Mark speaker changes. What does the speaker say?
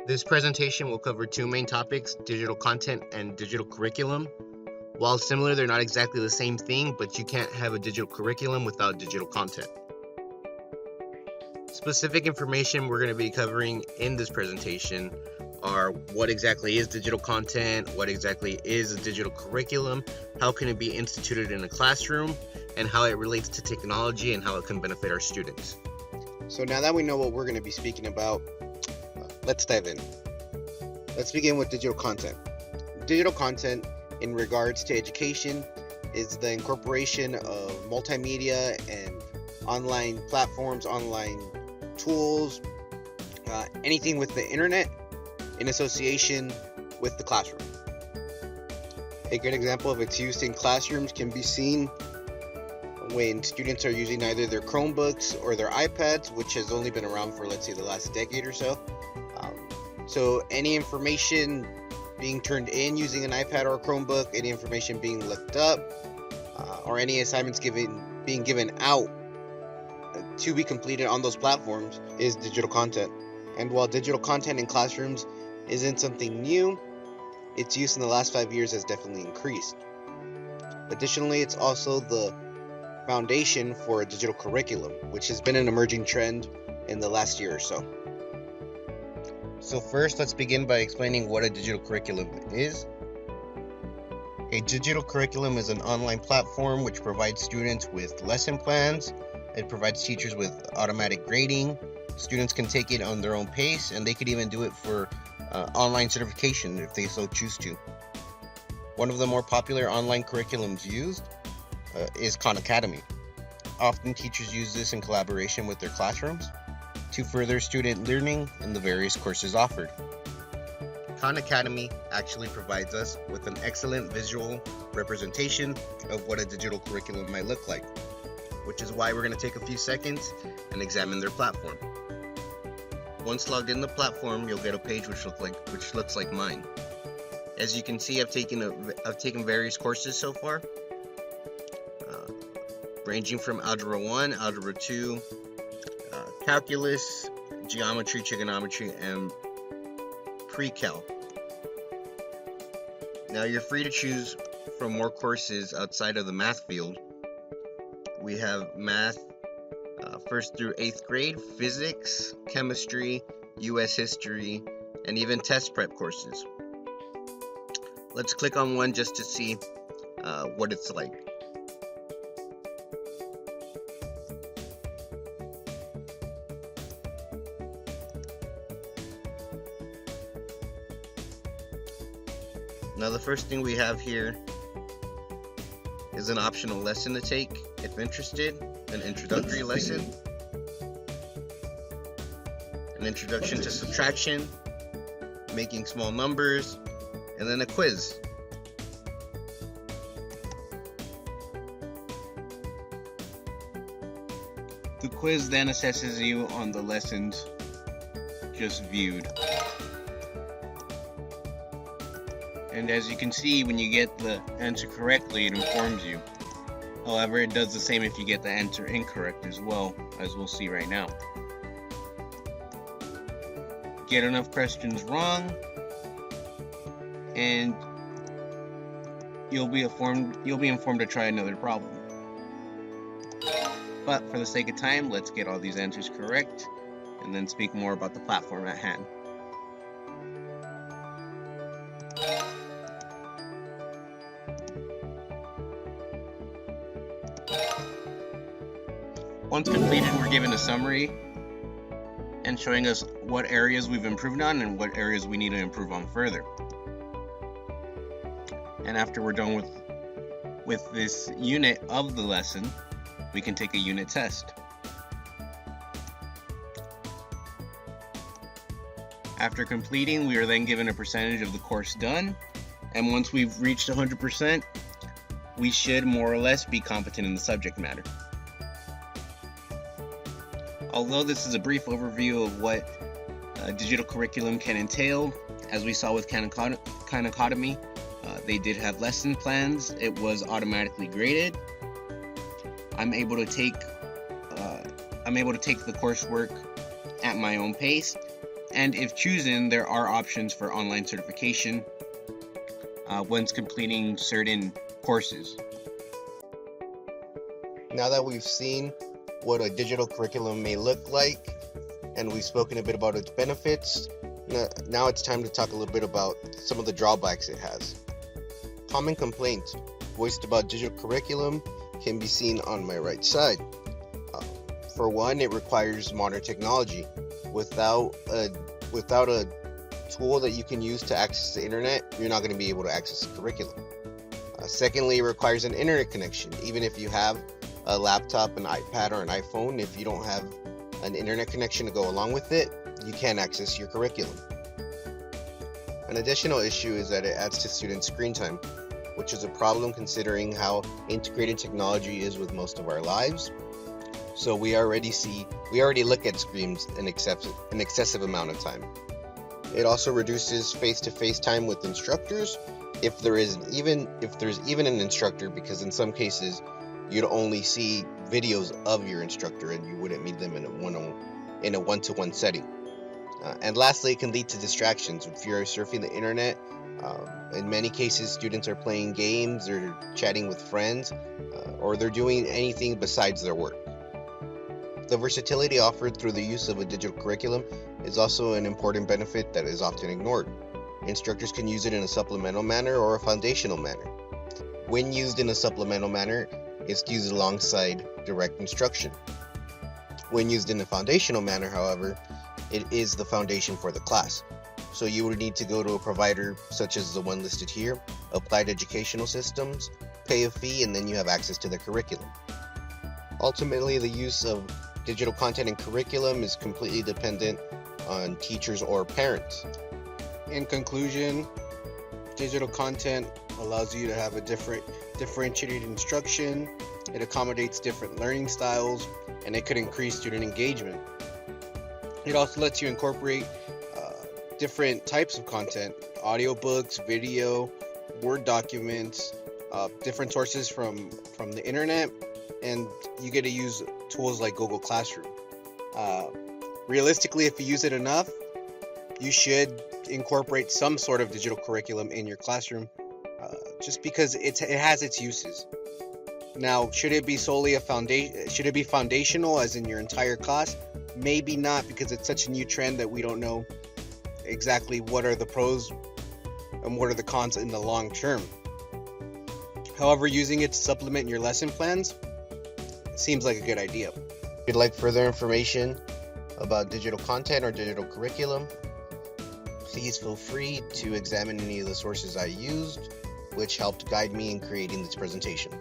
Speaker 1: This presentation will cover two main topics, digital content and digital curriculum. While similar, they're not exactly the same thing, but you can't have a digital curriculum without digital content. Specific information we're going to be covering in this presentation are what exactly is digital content, what exactly is a digital curriculum, how can it be instituted in a classroom, and how it relates to technology and how it can benefit our students.
Speaker 2: So now that we know what we're going to be speaking about, let's dive in. Let's begin with digital content. Digital content in regards to education is the incorporation of multimedia and online platforms, online tools, anything with the internet in association with the classroom. A good example of its use in classrooms can be seen when students are using either their Chromebooks or their iPads, which has only been around for, let's say, the last decade or so. So any information being turned in using an iPad or a Chromebook, any information being looked up, or any assignments being given out to be completed on those platforms is digital content. And while digital content in classrooms isn't something new, its use in the last 5 years has definitely increased. Additionally, it's also the foundation for a digital curriculum, which has been an emerging trend in the last year or so.
Speaker 1: So first, let's begin by explaining what a digital curriculum is. A digital curriculum is an online platform which provides students with lesson plans. It provides teachers with automatic grading. Students can take it on their own pace, and they could even do it for online certification if they so choose to. One of the more popular online curriculums used is Khan Academy. Often teachers use this in collaboration with their classrooms to further student learning in the various courses offered. Khan Academy actually provides us with an excellent visual representation of what a digital curriculum might look like, which is why we're going to take a few seconds and examine their platform. Once logged in the platform, you'll get a page which looks like mine. As you can see, I've taken various courses so far, ranging from Algebra 1, Algebra 2, Calculus, Geometry, Trigonometry, and Pre-Cal. Now you're free to choose from more courses outside of the math field. We have math 1st through 8th grade, physics, chemistry, US history, and even test prep courses. Let's click on one just to see what it's like. Now the first thing we have here is an optional lesson to take if interested, an introductory lesson, an introduction to subtraction, making small numbers, and then a quiz. The quiz then assesses you on the lessons just viewed. And as you can see, when you get the answer correctly, it informs you. However, it does the same if you get the answer incorrect as well, as we'll see right now. Get enough questions wrong, and you'll be informed to try another problem. But for the sake of time, let's get all these answers correct, and then speak more about the platform at hand. Once completed, we're given a summary and showing us what areas we've improved on and what areas we need to improve on further. And after we're done with this unit of the lesson, we can take a unit test. After completing, we are then given a percentage of the course done, and once we've reached 100%, we should more or less be competent in the subject matter. Although this is a brief overview of what a digital curriculum can entail, as we saw with Khan Academy, they did have lesson plans. It was automatically graded. I'm able to take the coursework at my own pace, and if chosen, there are options for online certification once completing certain courses.
Speaker 2: Now that we've seen what a digital curriculum may look like, and we've spoken a bit about its benefits, now it's time to talk a little bit about some of the drawbacks it has. Common complaints voiced about digital curriculum can be seen on my right side. For one, it requires modern technology. Without a tool that you can use to access the internet, you're not going to be able to access the curriculum. Secondly, it requires an internet connection. Even if you have a laptop, an iPad, or an iPhone, if you don't have an internet connection to go along with it, you can't access your curriculum. An additional issue is that it adds to students' screen time, which is a problem considering how integrated technology is with most of our lives. So we already look at screens an excessive amount of time. It also reduces face-to-face time with instructors, if there's even an instructor, because in some cases you'd only see videos of your instructor and you wouldn't meet them in a one-to-one setting. And lastly, it can lead to distractions. If you're surfing the internet, in many cases students are playing games or chatting with friends, or they're doing anything besides their work. The versatility offered through the use of a digital curriculum is also an important benefit that is often ignored. Instructors can use it in a supplemental manner or a foundational manner. When used in a supplemental manner, it's used alongside direct instruction. When used in a foundational manner, however, it is the foundation for the class. So you would need to go to a provider such as the one listed here, Applied Educational Systems, pay a fee, and then you have access to their curriculum. Ultimately, the use of digital content and curriculum is completely dependent on teachers or parents. In conclusion, digital content allows you to have a differentiated instruction, it accommodates different learning styles, and it could increase student engagement. It also lets you incorporate different types of content, audiobooks, video, Word documents, different sources from the internet, and you get to use tools like Google Classroom. Realistically, if you use it enough, you should incorporate some sort of digital curriculum in your classroom, just because it has its uses. Now, should it be foundational, as in your entire class? Maybe not, because it's such a new trend that we don't know exactly what are the pros and what are the cons in the long term. However, using it to supplement your lesson plans seems like a good idea. If you'd like further information about digital content or digital curriculum, please feel free to examine any of the sources I used, which helped guide me in creating this presentation.